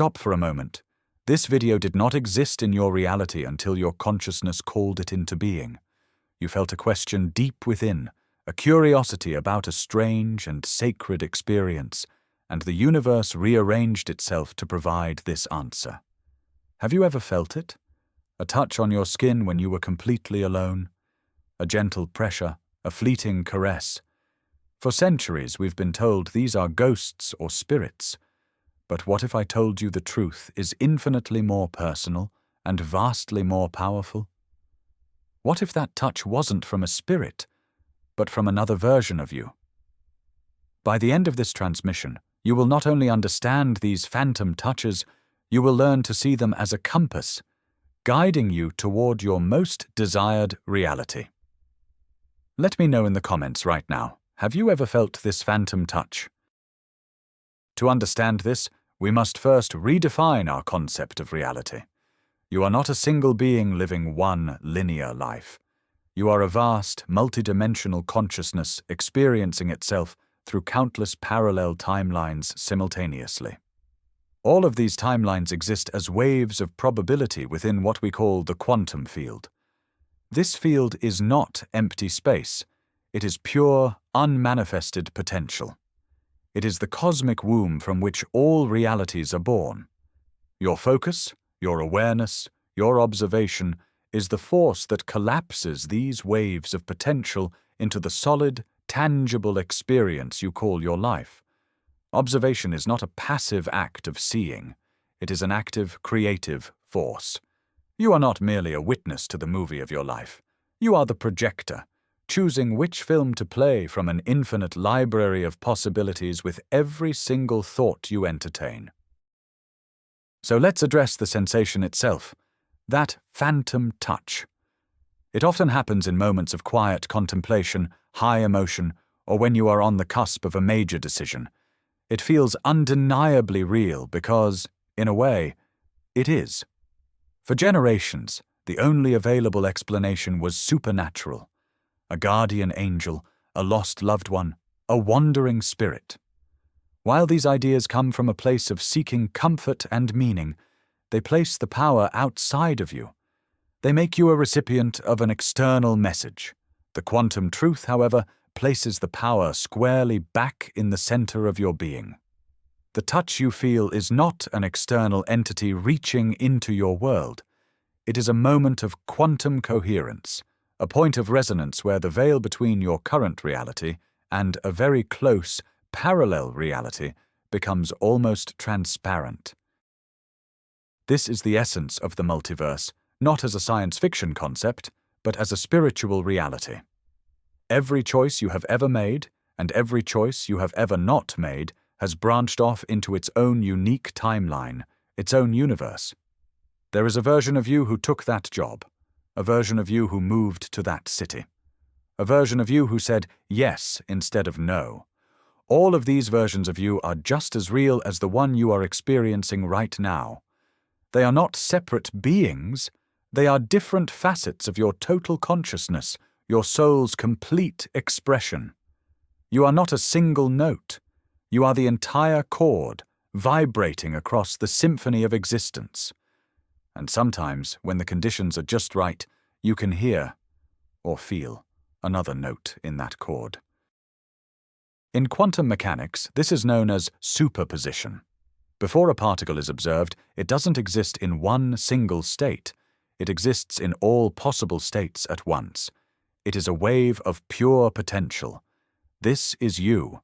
stop for a moment. This video did not exist in your reality until your consciousness called it into being. You felt a question deep within, a curiosity about a strange and sacred experience, and the universe rearranged itself to provide this answer. Have you ever felt it? A touch on your skin when you were completely alone? A gentle pressure, a fleeting caress? For centuries we've been told these are ghosts or spirits. But what if I told you the truth is infinitely more personal and vastly more powerful? What if that touch wasn't from a spirit, but from another version of you? By the end of this transmission, you will not only understand these phantom touches, you will learn to see them as a compass, guiding you toward your most desired reality. Let me know in the comments right now, have you ever felt this phantom touch? To understand this, we must first redefine our concept of reality. You are not a single being living one linear life. You are a vast, multidimensional consciousness experiencing itself through countless parallel timelines simultaneously. All of these timelines exist as waves of probability within what we call the quantum field. This field is not empty space. It is pure, unmanifested potential. It is the cosmic womb from which all realities are born. Your focus, your awareness, your observation is the force that collapses these waves of potential into the solid, tangible experience you call your life. Observation is not a passive act of seeing. It is an active, creative force. You are not merely a witness to the movie of your life. You are the projector, choosing which film to play from an infinite library of possibilities with every single thought you entertain. So let's address the sensation itself, that phantom touch. It often happens in moments of quiet contemplation, high emotion, or when you are on the cusp of a major decision. It feels undeniably real because, in a way, it is. For generations, the only available explanation was supernatural. A guardian angel, a lost loved one, a wandering spirit. While these ideas come from a place of seeking comfort and meaning, they place the power outside of you. They make you a recipient of an external message. The quantum truth, however, places the power squarely back in the center of your being. The touch you feel is not an external entity reaching into your world. It is a moment of quantum coherence, a point of resonance where the veil between your current reality and a very close, parallel reality becomes almost transparent. This is the essence of the multiverse, not as a science fiction concept, but as a spiritual reality. Every choice you have ever made, and every choice you have ever not made, has branched off into its own unique timeline, its own universe. There is a version of you who took that job, a version of you who moved to that city, a version of you who said yes instead of no. All of these versions of you are just as real as the one you are experiencing right now. They are not separate beings, they are different facets of your total consciousness, your soul's complete expression. You are not a single note. You are the entire chord, vibrating across the symphony of existence. And sometimes, when the conditions are just right, you can hear, or feel, another note in that chord. In quantum mechanics, this is known as superposition. Before a particle is observed, it doesn't exist in one single state. It exists in all possible states at once. It is a wave of pure potential. This is you.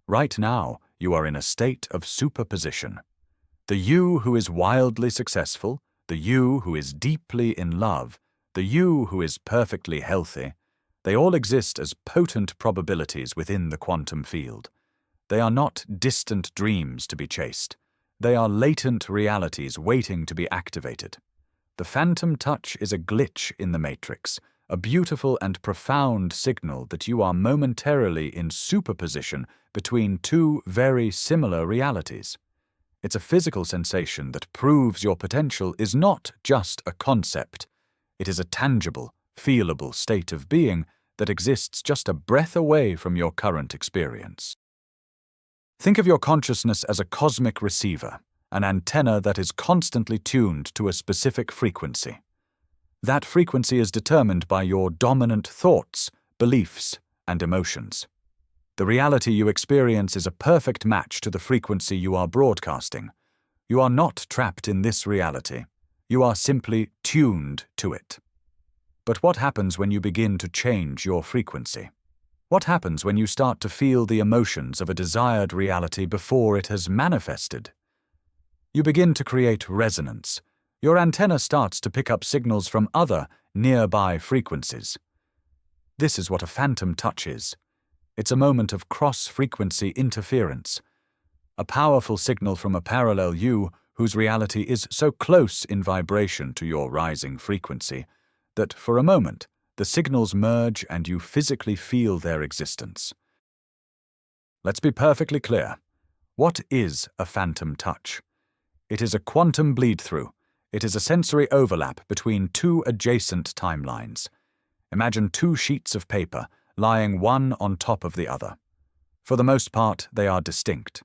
Right now, you are in a state of superposition. The you who is wildly successful, the you who is deeply in love, the you who is perfectly healthy, they all exist as potent probabilities within the quantum field. They are not distant dreams to be chased. They are latent realities waiting to be activated. The phantom touch is a glitch in the matrix, a beautiful and profound signal that you are momentarily in superposition between two very similar realities. It's a physical sensation that proves your potential is not just a concept. It is a tangible, feelable state of being that exists just a breath away from your current experience. Think of your consciousness as a cosmic receiver, an antenna that is constantly tuned to a specific frequency. That frequency is determined by your dominant thoughts, beliefs, and emotions. The reality you experience is a perfect match to the frequency you are broadcasting. You are not trapped in this reality. You are simply tuned to it. But what happens when you begin to change your frequency? What happens when you start to feel the emotions of a desired reality before it has manifested? You begin to create resonance. Your antenna starts to pick up signals from other, nearby frequencies. This is what a phantom touch is. It's a moment of cross-frequency interference, a powerful signal from a parallel you whose reality is so close in vibration to your rising frequency that, for a moment, the signals merge and you physically feel their existence. Let's be perfectly clear. What is a phantom touch? It is a quantum bleed-through. It is a sensory overlap between two adjacent timelines. Imagine two sheets of paper lying one on top of the other. For the most part, they are distinct.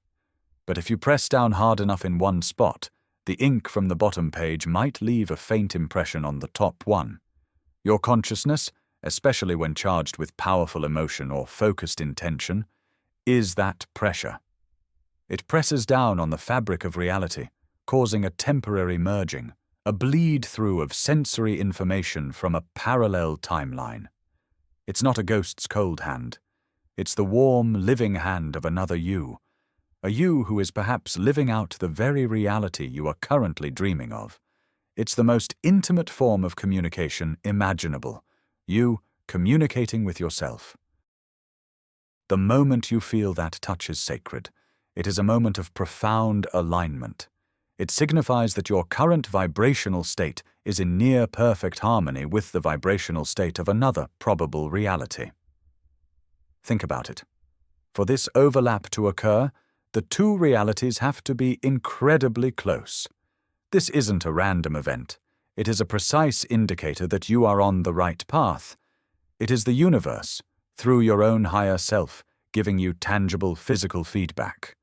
But if you press down hard enough in one spot, the ink from the bottom page might leave a faint impression on the top one. Your consciousness, especially when charged with powerful emotion or focused intention, is that pressure. It presses down on the fabric of reality, causing a temporary merging, a bleed-through of sensory information from a parallel timeline. It's not a ghost's cold hand. It's the warm, living hand of another you, a you who is perhaps living out the very reality you are currently dreaming of. It's the most intimate form of communication imaginable, you communicating with yourself. The moment you feel that touch is sacred. It is a moment of profound alignment. It signifies that your current vibrational state is in near-perfect harmony with the vibrational state of another probable reality. Think about it. For this overlap to occur, the two realities have to be incredibly close. This isn't a random event. It is a precise indicator that you are on the right path. It is the universe, through your own higher self, giving you tangible physical feedback.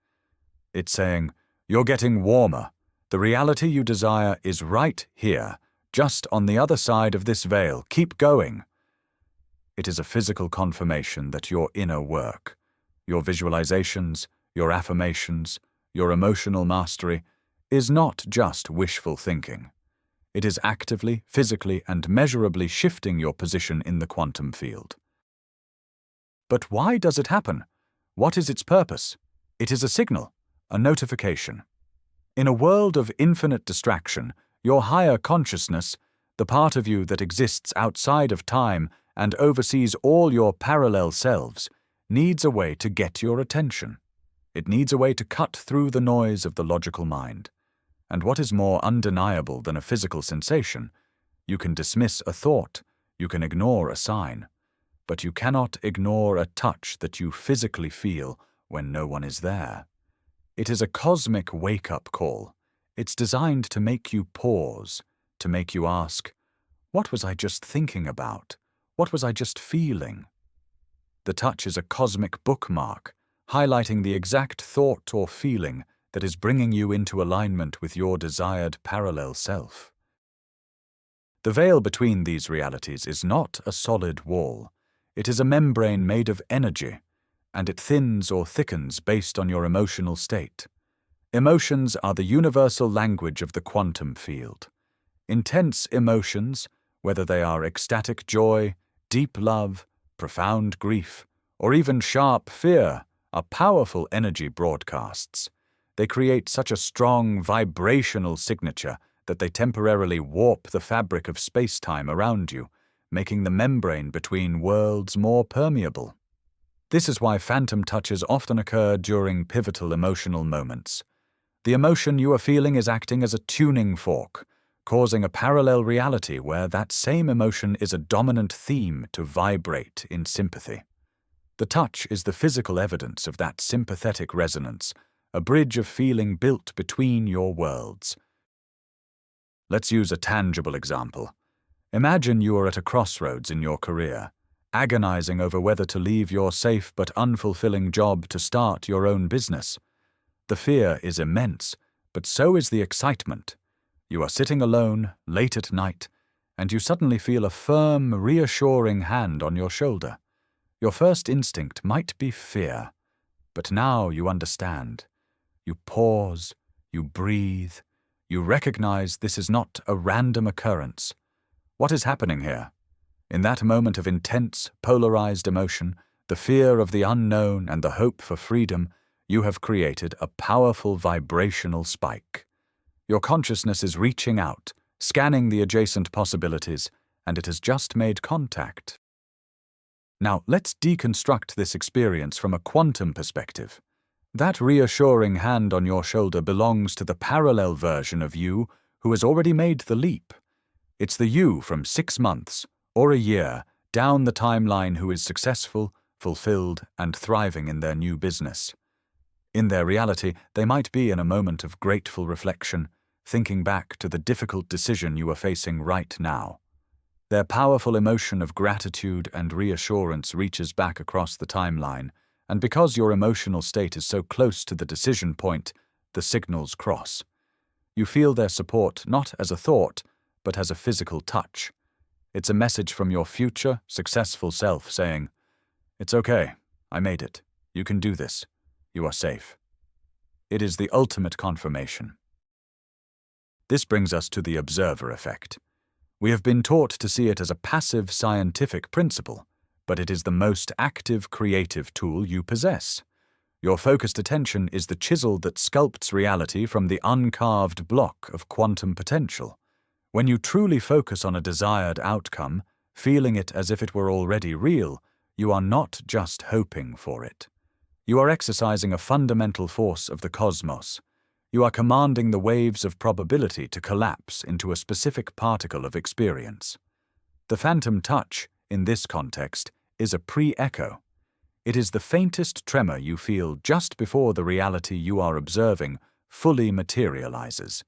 It's saying, "You're getting warmer. The reality you desire is right here, just on the other side of this veil. Keep going." It is a physical confirmation that your inner work, your visualizations, your affirmations, your emotional mastery, is not just wishful thinking. It is actively, physically, and measurably shifting your position in the quantum field. But why does it happen? What is its purpose? It is a signal, a notification. In a world of infinite distraction, your higher consciousness, the part of you that exists outside of time and oversees all your parallel selves, needs a way to get your attention. It needs a way to cut through the noise of the logical mind. And what is more undeniable than a physical sensation? You can dismiss a thought, you can ignore a sign, but you cannot ignore a touch that you physically feel when no one is there. It is a cosmic wake-up call. It's designed to make you pause, to make you ask, what was I just thinking about? What was I just feeling? The touch is a cosmic bookmark, highlighting the exact thought or feeling that is bringing you into alignment with your desired parallel self. The veil between these realities is not a solid wall. It is a membrane made of energy, and it thins or thickens based on your emotional state. Emotions are the universal language of the quantum field. Intense emotions, whether they are ecstatic joy, deep love, profound grief, or even sharp fear, are powerful energy broadcasts. They create such a strong vibrational signature that they temporarily warp the fabric of space-time around you, making the membrane between worlds more permeable. This is why phantom touches often occur during pivotal emotional moments. The emotion you are feeling is acting as a tuning fork, causing a parallel reality where that same emotion is a dominant theme to vibrate in sympathy. The touch is the physical evidence of that sympathetic resonance, a bridge of feeling built between your worlds. Let's use a tangible example. Imagine you are at a crossroads in your career, agonizing over whether to leave your safe but unfulfilling job to start your own business. The fear is immense, but so is the excitement. You are sitting alone, late at night, and you suddenly feel a firm, reassuring hand on your shoulder. Your first instinct might be fear, but now you understand. You pause, you breathe, you recognize this is not a random occurrence. What is happening here? In that moment of intense, polarized emotion, the fear of the unknown and the hope for freedom, you have created a powerful vibrational spike. Your consciousness is reaching out, scanning the adjacent possibilities, and it has just made contact. Now, let's deconstruct this experience from a quantum perspective. That reassuring hand on your shoulder belongs to the parallel version of you who has already made the leap. It's the you from 6 months or a year down the timeline who is successful, fulfilled, and thriving in their new business. In their reality, they might be in a moment of grateful reflection, thinking back to the difficult decision you are facing right now. Their powerful emotion of gratitude and reassurance reaches back across the timeline, and because your emotional state is so close to the decision point, the signals cross. You feel their support not as a thought, but as a physical touch. It's a message from your future, successful self saying, "It's okay, I made it. You can do this. You are safe." It is the ultimate confirmation. This brings us to the observer effect. We have been taught to see it as a passive scientific principle, but it is the most active creative tool you possess. Your focused attention is the chisel that sculpts reality from the uncarved block of quantum potential. When you truly focus on a desired outcome, feeling it as if it were already real, you are not just hoping for it. You are exercising a fundamental force of the cosmos. You are commanding the waves of probability to collapse into a specific particle of experience. The phantom touch, in this context, is a pre-echo. It is the faintest tremor you feel just before the reality you are observing fully materializes.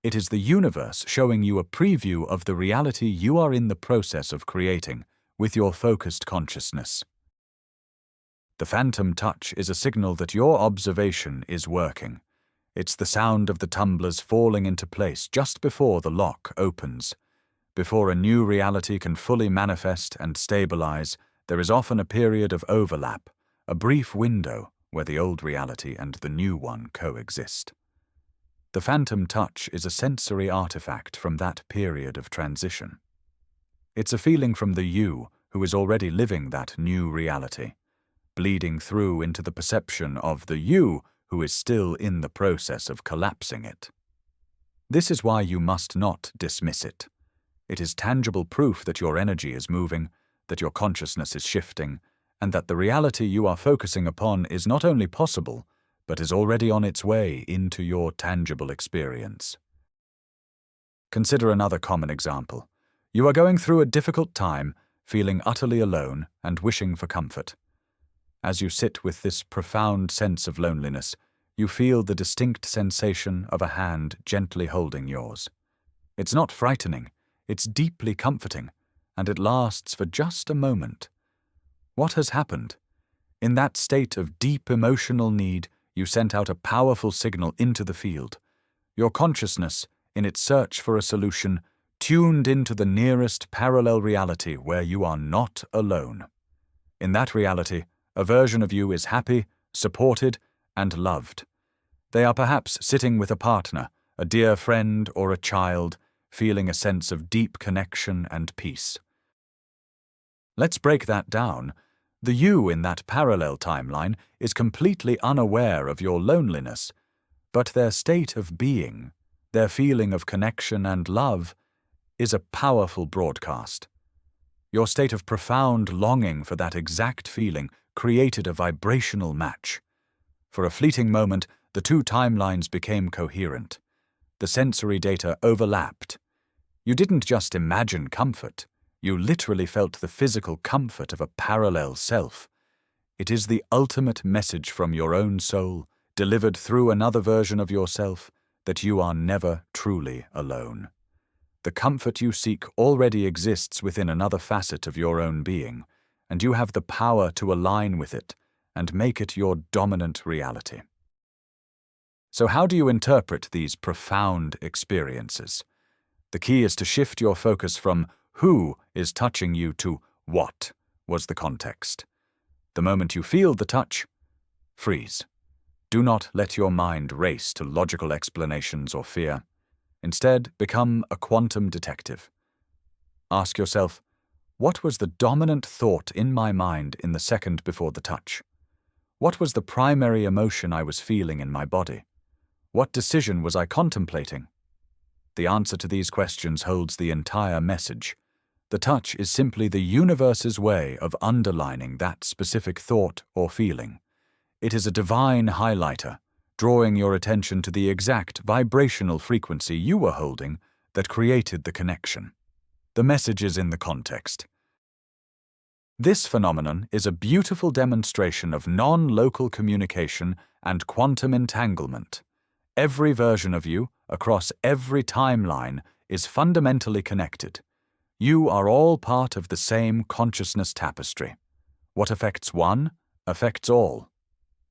It is the universe showing you a preview of the reality you are in the process of creating with your focused consciousness. The phantom touch is a signal that your observation is working. It's the sound of the tumblers falling into place just before the lock opens. Before a new reality can fully manifest and stabilize, there is often a period of overlap, a brief window where the old reality and the new one coexist. The phantom touch is a sensory artifact from that period of transition. It's a feeling from the you who is already living that new reality, bleeding through into the perception of the you who is still in the process of collapsing it. This is why you must not dismiss it. It is tangible proof that your energy is moving, that your consciousness is shifting, and that the reality you are focusing upon is not only possible, but is already on its way into your tangible experience. Consider another common example. You are going through a difficult time, feeling utterly alone and wishing for comfort. As you sit with this profound sense of loneliness, you feel the distinct sensation of a hand gently holding yours. It's not frightening, it's deeply comforting, and it lasts for just a moment. What has happened? In that state of deep emotional need, you sent out a powerful signal into the field. Your consciousness, in its search for a solution, tuned into the nearest parallel reality where you are not alone. In that reality, a version of you is happy, supported, and loved. They are perhaps sitting with a partner, a dear friend, or a child, feeling a sense of deep connection and peace. Let's break that down. The you in that parallel timeline is completely unaware of your loneliness, but their state of being, their feeling of connection and love, is a powerful broadcast. Your state of profound longing for that exact feeling created a vibrational match. For a fleeting moment, the two timelines became coherent. The sensory data overlapped. You didn't just imagine comfort. You literally felt the physical comfort of a parallel self. It is the ultimate message from your own soul, delivered through another version of yourself, that you are never truly alone. The comfort you seek already exists within another facet of your own being, and you have the power to align with it and make it your dominant reality. So how do you interpret these profound experiences? The key is to shift your focus from who is touching you to what was the context. The moment you feel the touch, freeze. Do not let your mind race to logical explanations or fear. Instead, become a quantum detective. Ask yourself, what was the dominant thought in my mind in the second before the touch? What was the primary emotion I was feeling in my body? What decision was I contemplating? The answer to these questions holds the entire message. The touch is simply the universe's way of underlining that specific thought or feeling. It is a divine highlighter, drawing your attention to the exact vibrational frequency you were holding that created the connection. The message is in the context. This phenomenon is a beautiful demonstration of non-local communication and quantum entanglement. Every version of you, across every timeline, is fundamentally connected. You are all part of the same consciousness tapestry. What affects one, affects all.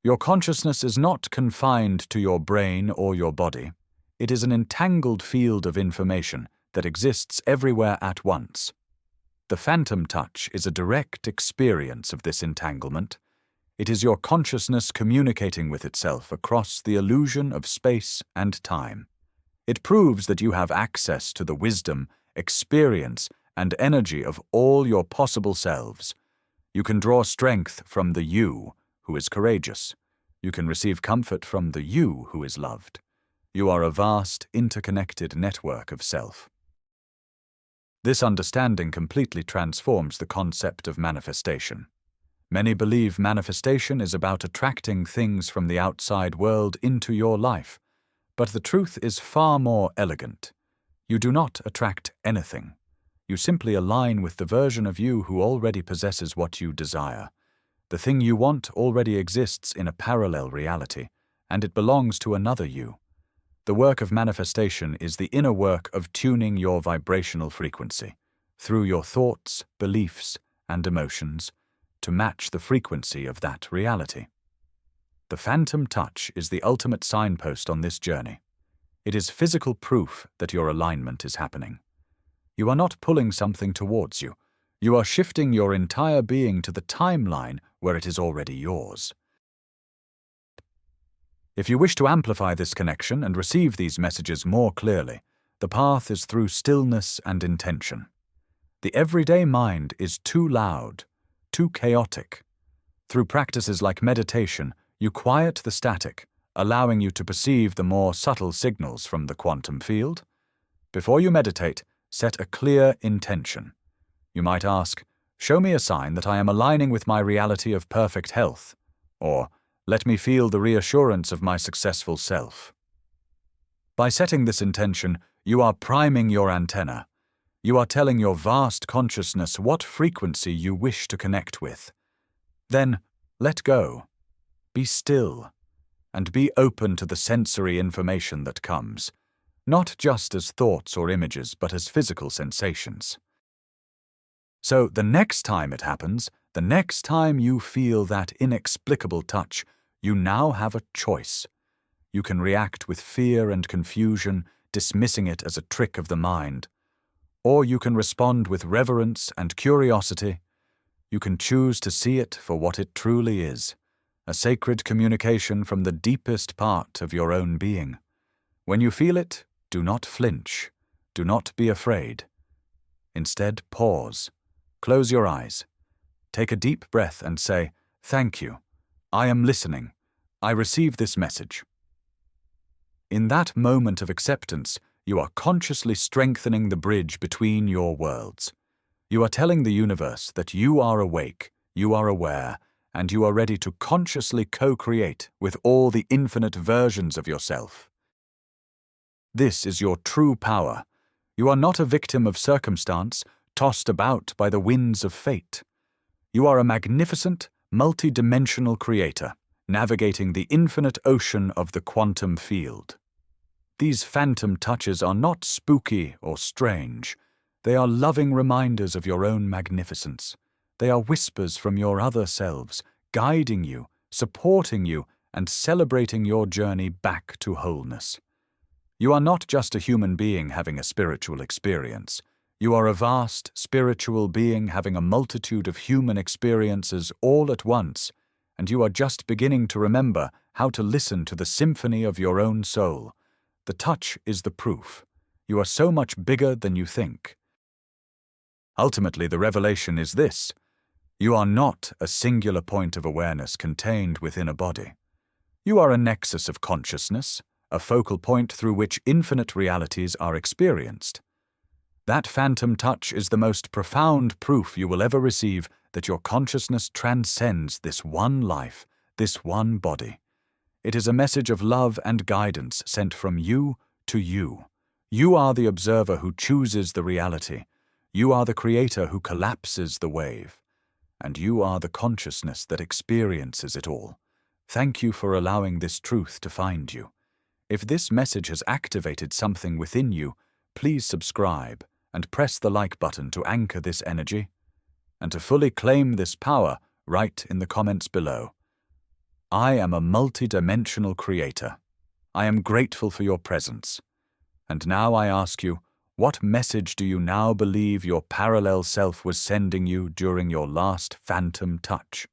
Your consciousness is not confined to your brain or your body. It is an entangled field of information that exists everywhere at once. The phantom touch is a direct experience of this entanglement. It is your consciousness communicating with itself across the illusion of space and time. It proves that you have access to the wisdom, experience, and energy of all your possible selves. You can draw strength from the you who is courageous. You can receive comfort from the you who is loved. You are a vast, interconnected network of self. This understanding completely transforms the concept of manifestation. Many believe manifestation is about attracting things from the outside world into your life, but the truth is far more elegant. You do not attract anything. You simply align with the version of you who already possesses what you desire. The thing you want already exists in a parallel reality, and it belongs to another you. The work of manifestation is the inner work of tuning your vibrational frequency, through your thoughts, beliefs, and emotions, to match the frequency of that reality. The phantom touch is the ultimate signpost on this journey. It is physical proof that your alignment is happening. You are not pulling something towards you. You are shifting your entire being to the timeline where it is already yours. If you wish to amplify this connection and receive these messages more clearly, the path is through stillness and intention. The everyday mind is too loud, too chaotic. Through practices like meditation, you quiet the static, allowing you to perceive the more subtle signals from the quantum field. Before you meditate, set a clear intention. You might ask, "Show me a sign that I am aligning with my reality of perfect health," or "Let me feel the reassurance of my successful self." By setting this intention, you are priming your antenna. You are telling your vast consciousness what frequency you wish to connect with. Then, let go. Be still, and be open to the sensory information that comes, not just as thoughts or images, but as physical sensations. So the next time it happens, the next time you feel that inexplicable touch, you now have a choice. You can react with fear and confusion, dismissing it as a trick of the mind. Or you can respond with reverence and curiosity. You can choose to see it for what it truly is, a sacred communication from the deepest part of your own being. When you feel it, do not flinch. Do not be afraid. Instead, pause. Close your eyes. Take a deep breath and say, "Thank you. I am listening. I receive this message." In that moment of acceptance, you are consciously strengthening the bridge between your worlds. You are telling the universe that you are awake, you are aware, and you are ready to consciously co-create with all the infinite versions of yourself. This is your true power. You are not a victim of circumstance, tossed about by the winds of fate. You are a magnificent, multi-dimensional creator, navigating the infinite ocean of the quantum field. These phantom touches are not spooky or strange. They are loving reminders of your own magnificence. They are whispers from your other selves, guiding you, supporting you, and celebrating your journey back to wholeness. You are not just a human being having a spiritual experience. You are a vast spiritual being having a multitude of human experiences all at once, and you are just beginning to remember how to listen to the symphony of your own soul. The touch is the proof. You are so much bigger than you think. Ultimately, the revelation is this: you are not a singular point of awareness contained within a body. You are a nexus of consciousness, a focal point through which infinite realities are experienced. That phantom touch is the most profound proof you will ever receive that your consciousness transcends this one life, this one body. It is a message of love and guidance sent from you to you. You are the observer who chooses the reality. You are the creator who collapses the wave. And you are the consciousness that experiences it all. Thank you for allowing this truth to find you. If this message has activated something within you, please subscribe and press the like button to anchor this energy. And to fully claim this power, write in the comments below: I am a multidimensional creator. I am grateful for your presence. And now I ask you, what message do you now believe your parallel self was sending you during your last phantom touch?